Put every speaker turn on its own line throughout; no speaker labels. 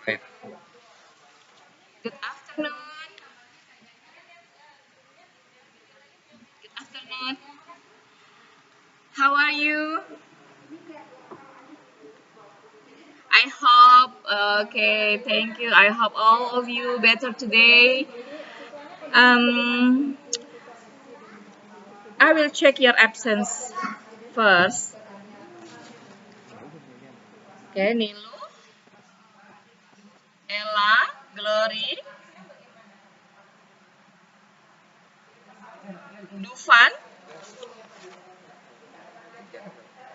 Good afternoon. Good afternoon. How are you? I hope, okay, thank you. I hope all of you better today. Um, I will check your absence first. Okay, Nilu, Ella, Glory, Dufan,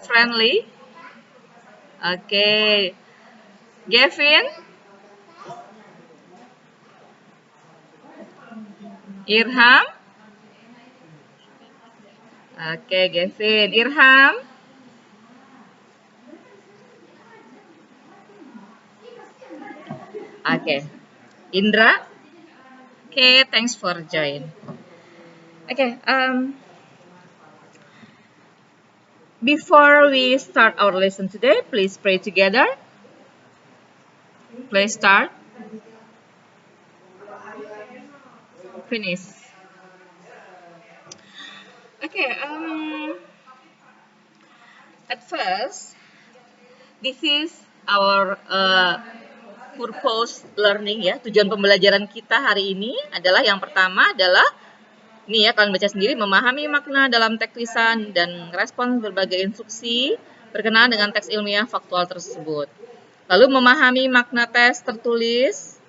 Friendly. Okay, Gavin, Irham. Okay, Gavin, Irham. Okay, Indra. Okay, thanks for join. Okay, before we start our lesson today, please pray together. Please start. Finish. Okay. At first, this is our purpose learning ya. Tujuan pembelajaran kita hari ini adalah yang pertama adalah ini ya, kalian baca sendiri, memahami makna dalam teks tulisan dan respon berbagai instruksi berkenaan dengan teks ilmiah faktual tersebut. Lalu memahami makna teks tertulis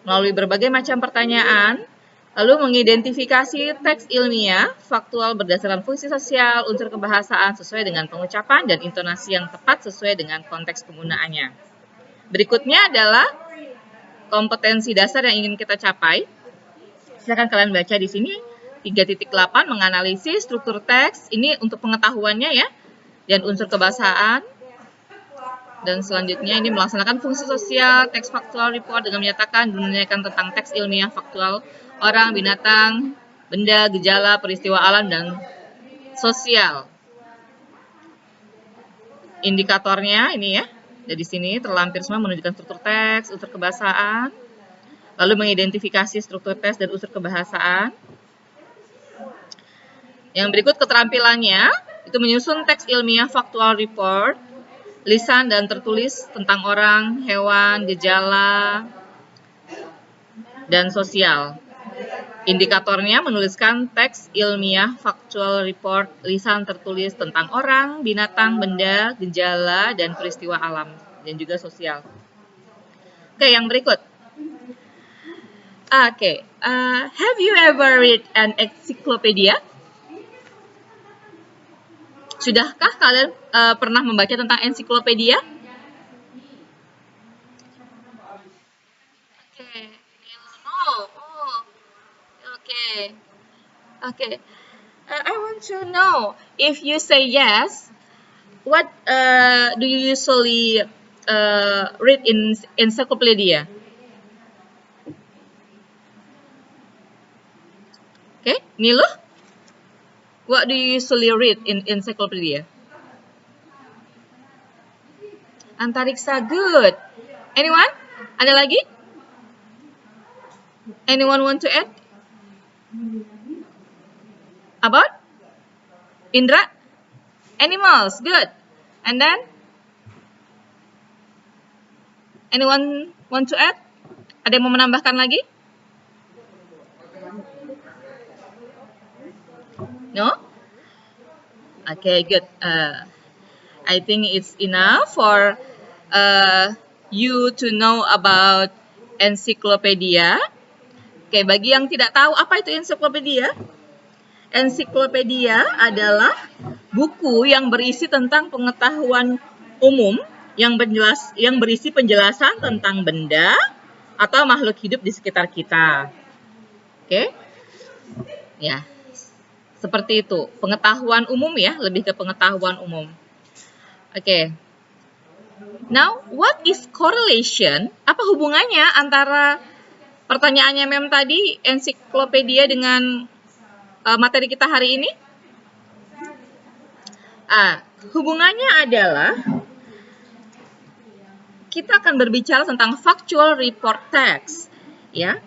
melalui berbagai macam pertanyaan, lalu mengidentifikasi teks ilmiah faktual berdasarkan fungsi sosial, unsur kebahasaan sesuai dengan pengucapan dan intonasi yang tepat sesuai dengan konteks penggunaannya. Berikutnya adalah kompetensi dasar yang ingin kita capai. Silakan kalian baca di sini 3.8 menganalisis struktur teks, ini untuk pengetahuannya ya, dan unsur kebahasaan. Dan selanjutnya ini melaksanakan fungsi sosial teks faktual report dengan menyatakan dan menanyakan tentang teks ilmiah faktual orang, binatang, benda, gejala, peristiwa alam, dan sosial. Indikatornya ini ya, dari sini terlampir semua menunjukkan struktur teks, unsur kebahasaan, lalu mengidentifikasi struktur teks dan unsur kebahasaan. Yang berikut keterampilannya, itu menyusun teks ilmiah faktual report, lisan dan tertulis tentang orang, hewan, gejala, dan sosial. Indikatornya menuliskan teks ilmiah factual report, lisan tertulis tentang orang, binatang, benda, gejala, dan peristiwa alam, dan juga sosial. Oke, yang berikut. Oke, have you ever read an encyclopedia? Sudahkah kalian pernah membaca tentang ensiklopedia? Oke, no. Oh, okay. Okay. I want to know if you say yes, what do you usually read in encyclopedia? Okay, Nilo, what do you usually read in encyclopedia? Antariksa, good. Anyone? Ada lagi? Anyone want to add? About? Indra? Animals, good. And then? Anyone want to add? Ada yang mau menambahkan lagi? No? Okay, good. I think it's enough for you to know about encyclopedia. Oke, bagi yang tidak tahu apa itu encyclopedia, encyclopedia adalah buku yang berisi tentang pengetahuan umum yang berisi penjelasan tentang benda atau makhluk hidup di sekitar kita. Oke? Ya. Seperti itu, pengetahuan umum ya, lebih ke pengetahuan umum. Oke. Now, what is correlation? Apa hubungannya antara pertanyaannya Mem tadi, ensiklopedia dengan materi kita hari ini? Hubungannya adalah kita akan berbicara tentang factual report text, ya.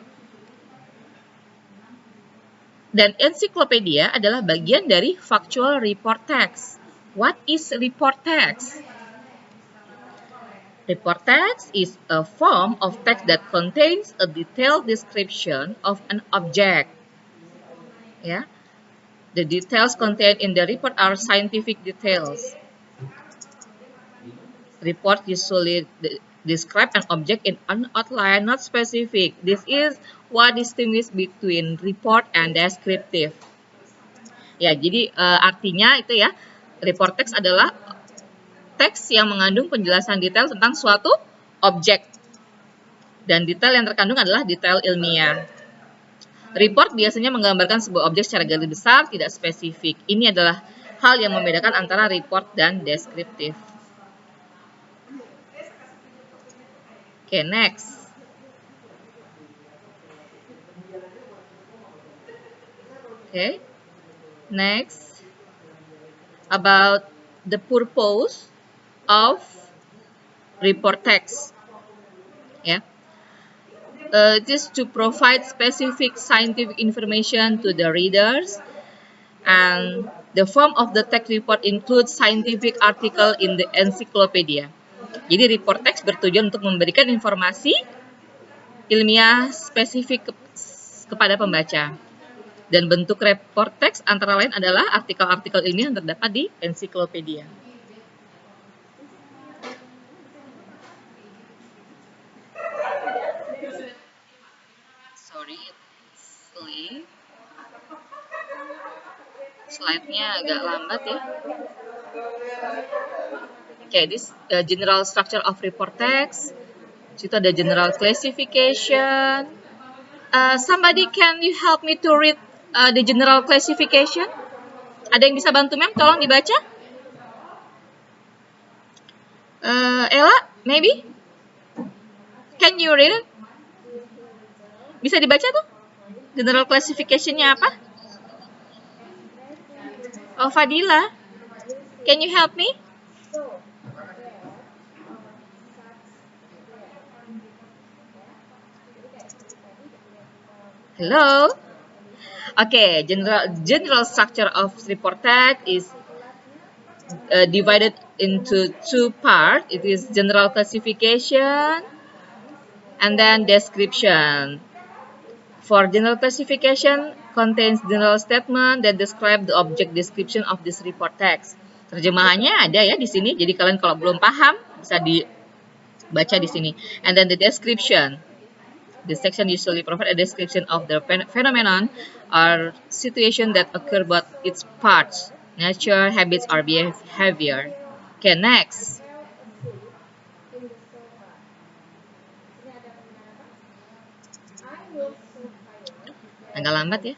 Dan ensiklopedia adalah bagian dari factual report text. What is report text? Report text is a form of text that contains a detailed description of an object. Yeah. The details contained in the report are scientific details. Report usually describe an object in an outline, not specific. This is what distinguishes between report and descriptive. Ya, jadi artinya itu ya, report text adalah teks yang mengandung penjelasan detail tentang suatu objek. Dan detail yang terkandung adalah detail ilmiah. Report biasanya menggambarkan sebuah objek secara garis besar, tidak spesifik. Ini adalah hal yang membedakan antara report dan deskriptif. Oke, next. Okay, next, about the purpose of report text. Yeah, it is to provide specific scientific information to the readers, and the form of the text report includes scientific article in the encyclopedia. Jadi report text bertujuan untuk memberikan informasi ilmiah spesifik kepada pembaca. Dan bentuk report text antara lain adalah artikel-artikel ilmiah yang terdapat di ensiklopedia. Sorry, slide-nya agak lambat ya. Okay, this general structure of report text. Situ ada general classification. Somebody can you help me to read the general classification? Ada yang bisa bantu ma'am? Tolong dibaca. Ella, maybe? Can you read it? Bisa dibaca tuh? General classification-nya apa? Oh, Fadila. Can you help me? Hello? Okay, general structure of report text is divided into two parts. It is general classification and then description. For general classification contains general statement that describe the object description of this report text. Terjemahannya ada ya di sini. Jadi kalian kalau belum paham bisa dibaca di sini. And then the description. The section usually provide a description of the phenomenon or situation that occur both its parts, nature, habits, or behavior. Okay, next. Agak lambat ya.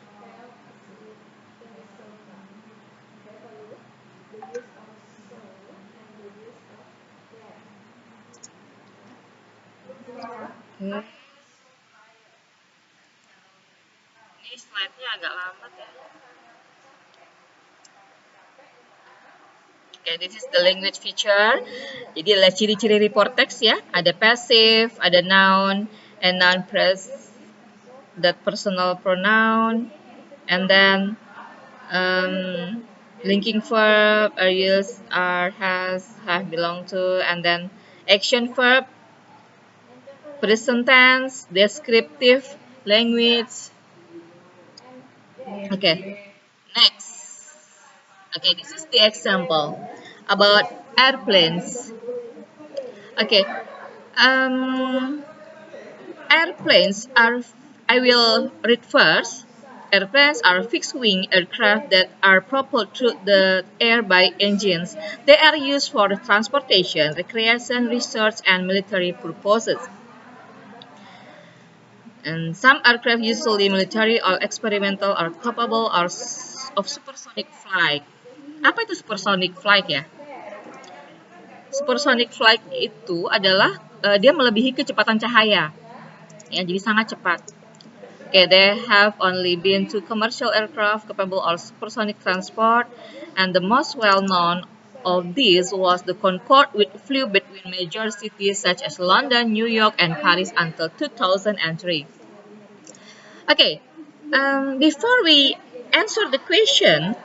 Okay. Ini slide-nya agak lambat ya. Okay, this is the language feature. Jadi adalah ciri-ciri report text ya. Ada passive, ada noun, and noun plus that personal pronoun, and then linking verb are used, are, has, have, belong to, and then action verb, present tense, descriptive language. Okay, next. Okay, this is the example about airplanes. Okay, airplanes are, I will read first. Airplanes are fixed-wing aircraft that are propelled through the air by engines. They are used for transportation, recreation, research, and military purposes. And some aircraft, usually military or experimental, are capable of supersonic flight. Apa itu supersonic flight ya? Supersonic flight itu adalah dia melebihi kecepatan cahaya. Ya, jadi sangat cepat. Okay, they have only been to commercial aircraft capable of supersonic transport, and the most well-known of these was the Concorde, which flew between major cities such as London, New York, and Paris until 2003. Okay, before we answer the question,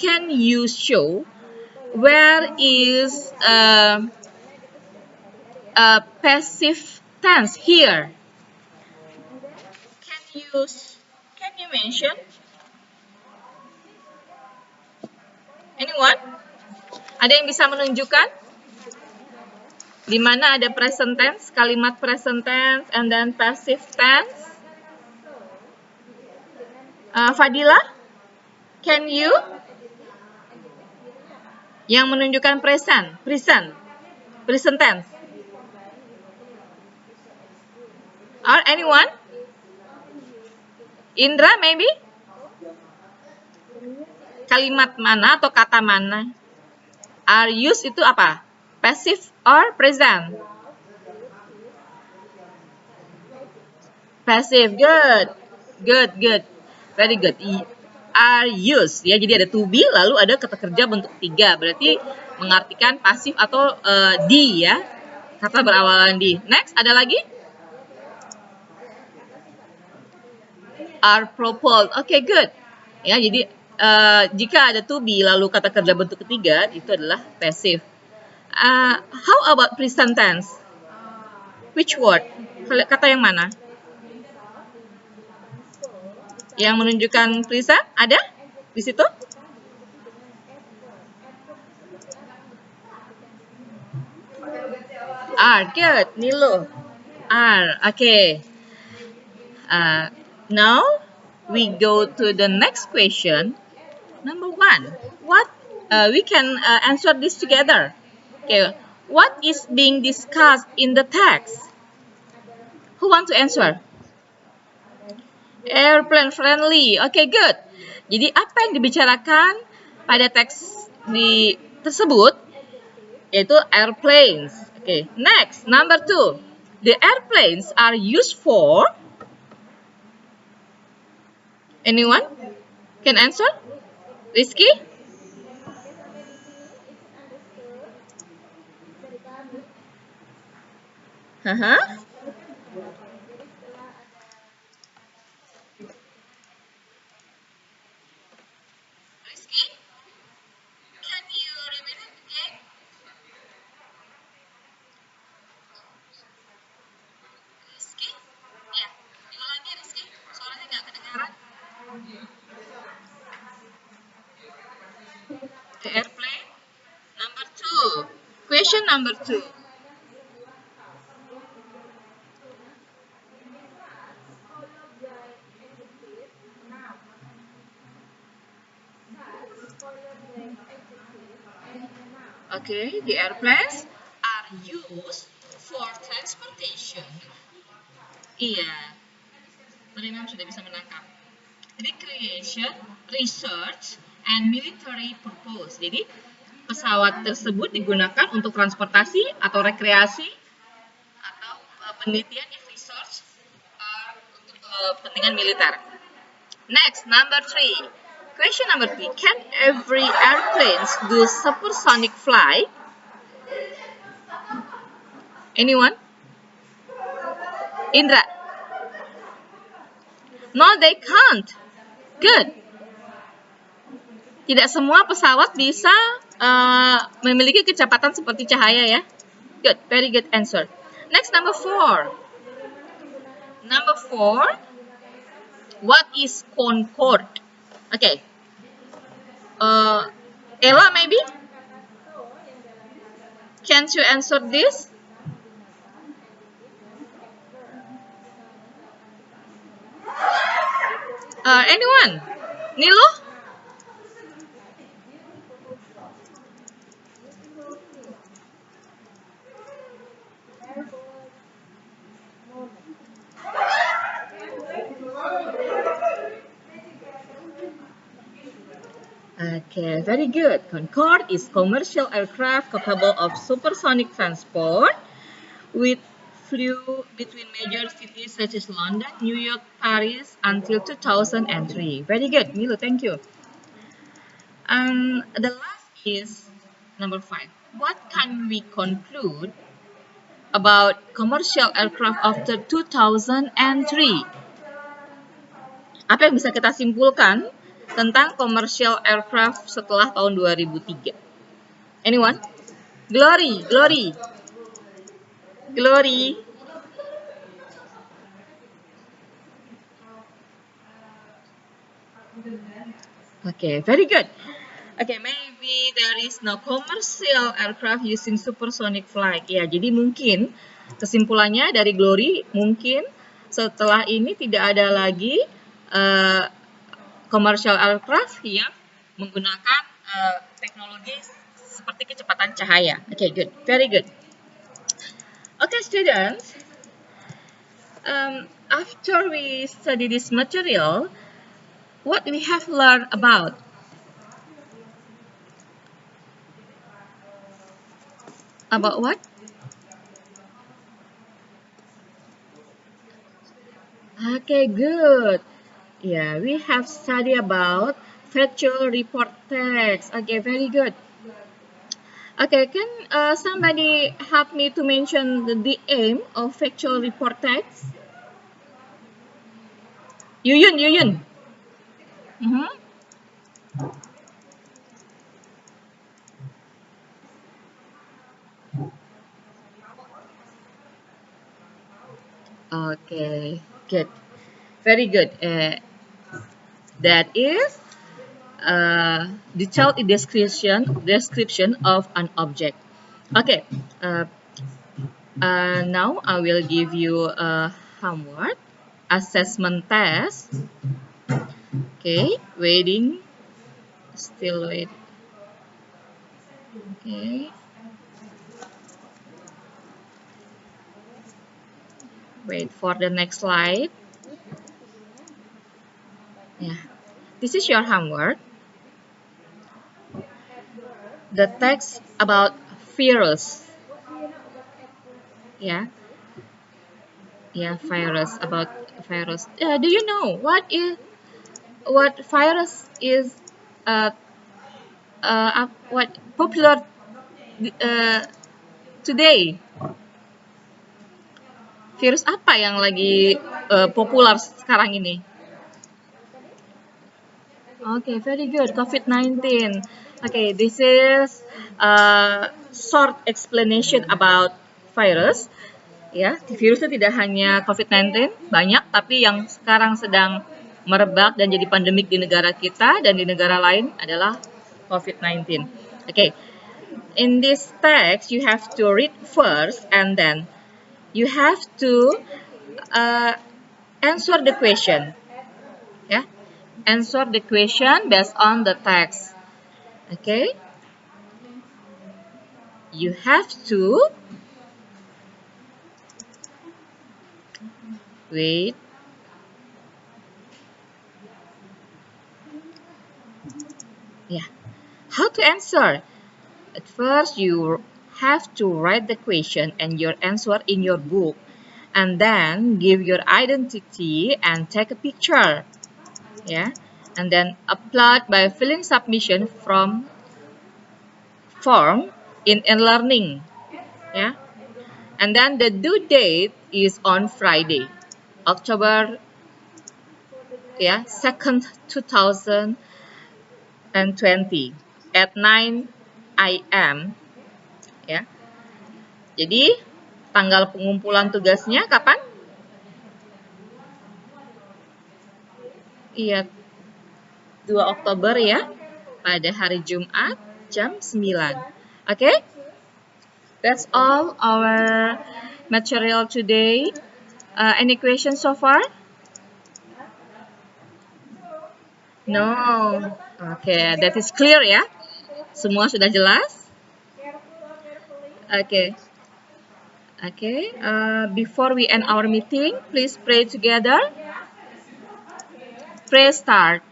can you show where is a passive tense here? Can you mention anyone? Ada yang bisa menunjukkan di mana ada present tense, kalimat present tense, and then passive tense? Fadila, can you? Yang menunjukkan present tense. Or anyone? Indra, maybe? Kalimat mana atau kata mana? Are used itu apa? Passive or present? Passive, good. Very good. Are used, ya, jadi ada to be, lalu ada kata kerja bentuk ketiga, berarti mengartikan pasif atau di, ya, kata berawalan di. Next, ada lagi? Are propelled, okay, good. Ya, jadi jika ada to be lalu kata kerja bentuk ketiga, itu adalah passive. How about present tense? Which word? Kata yang mana? Yang menunjukkan present ada di situ? Are, good. Nilo. Are, okay. Now we go to the next question. Number 1. What we can answer this together. Okay. What is being discussed in the text? Who want to answer? Airplane friendly. Okay, good. Jadi apa yang dibicarakan pada teks tersebut yaitu airplanes. Okay, next, number 2. The airplanes are used for. Anyone can answer? Rizky? Rizky? Can you repeat it again? Rizky? Ya, diulangi Rizky. Suaranya nggak kedengaran. The airplane. Number 2. Question number 2. Okay, the airplanes are used for transportation. Iya, tadi memang sudah bisa menangkap. Recreation, research, and military purpose. Jadi, pesawat tersebut digunakan untuk transportasi atau rekreasi atau penelitian, research, untuk kepentingan militer. Next, number 3. Question number 3. Can every airplanes do supersonic flight? Anyone? Indra? No, they can't. Good. Tidak semua pesawat bisa memiliki kecepatan seperti cahaya, ya. Good, very good answer. Next, number 4. Number 4. What is Concorde? Okay. Ella, maybe? Can't you answer this? Anyone? Nilo? Okay, very good. Concorde is commercial aircraft capable of supersonic transport, which flew between major cities such as London, New York, Paris until 2003. Very good, Milo, thank you. The last is Number 5. What can we conclude about commercial aircraft after 2003? Apa yang bisa kita simpulkan tentang commercial aircraft setelah tahun 2003? Anyone? Glory. Okay, very good. Okay, maybe there is no commercial aircraft using supersonic flight. Ya, jadi mungkin kesimpulannya dari Glory, mungkin setelah ini tidak ada lagi commercial aircraft yang menggunakan teknologi seperti kecepatan cahaya. Okay, good. Very good. Okay, students. After we study this material, what we have learned about? About what? Okay, good. Yeah, we have studied about factual report text. Okay, very good. Okay, can somebody help me to mention the aim of factual report text? Yuyun. Okay, good. Very good. That is detailed description of an object. Okay. Now I will give you a homework assessment test. Okay, waiting. Still wait. Okay. Wait for the next slide. Yeah. This is your homework. The text about virus. Yeah. Yeah, virus, about virus. Do you know what virus is what popular today? Virus apa yang lagi populer sekarang ini? Okay, very good. COVID-19. Okay, this is a short explanation about virus. Ya, virusnya tidak hanya COVID-19, banyak, tapi yang sekarang sedang merebak dan jadi pandemik di negara kita dan di negara lain adalah COVID-19. Okay, in this text you have to read first and then you have to answer the question. Yeah, answer the question based on the text. Okay, you have to wait. Yeah, how to answer? At first, you have to write the question and your answer in your book, and then give your identity and take a picture. Yeah, and then upload by filling submission form in e-learning. Yeah, and then the due date is on Friday, October 2nd, 2020 at 9 AM. Ya. Jadi tanggal pengumpulan tugasnya kapan? Iya, 2 Oktober ya, pada hari Jumat jam 9. Okay? That's all our material today. Any questions so far? No. Okay, that is clear ya. Semua sudah jelas? Okay. Okay. Before we end our meeting, please pray together. Pray start.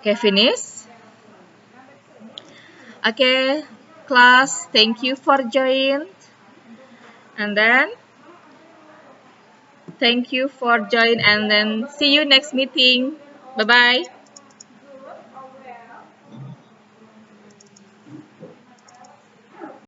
Okay, finish. Okay, class, thank you for joining. And then, thank you for joining and then see you next meeting. Bye-bye.